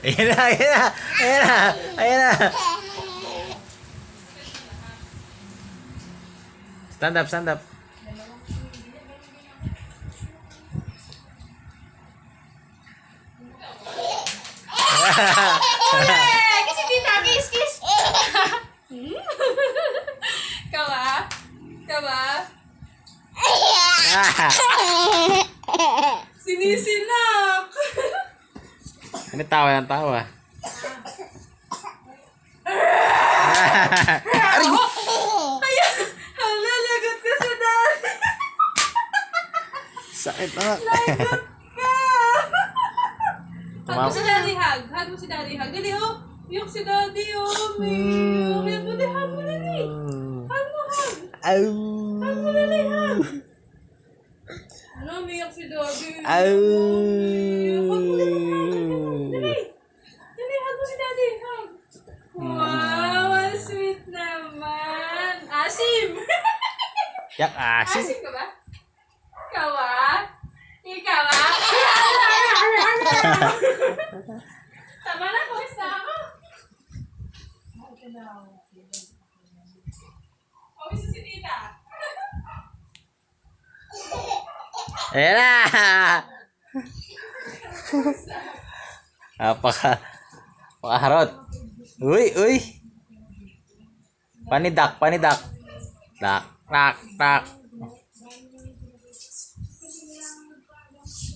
Ayan na, ayan na. Ayan na. Ayan na. Stand up, stand up. Kasi tita, kiss, kiss. Kawa? Kawa? Sinisinak. Ano tawa yan, tawa? Ayan. Hala, lagot ka sa dati. Sakit anak. Lagot ka. Hug mo si daddy, hug. Hug mo si daddy, hug. Dali, oh. Yung si daddy, oh. May. Okay, buti, hug mo dali. Hug mo, hug. Au. Hug mo dali, hug. Ano, umiyak si daddy. Au. Hug mo dali, hug. Dali. Dali, hug mo si daddy, hug. Wow, ang sweet naman. Asim. Yak asin. Asim ka ba? Ikaw ah? Ikaw ah? Tama na, kumusta ako? Kumusta si tita? Ayan na. Pakaharot. Uy, uy. Panidak, panidak. Tak, tak, tak.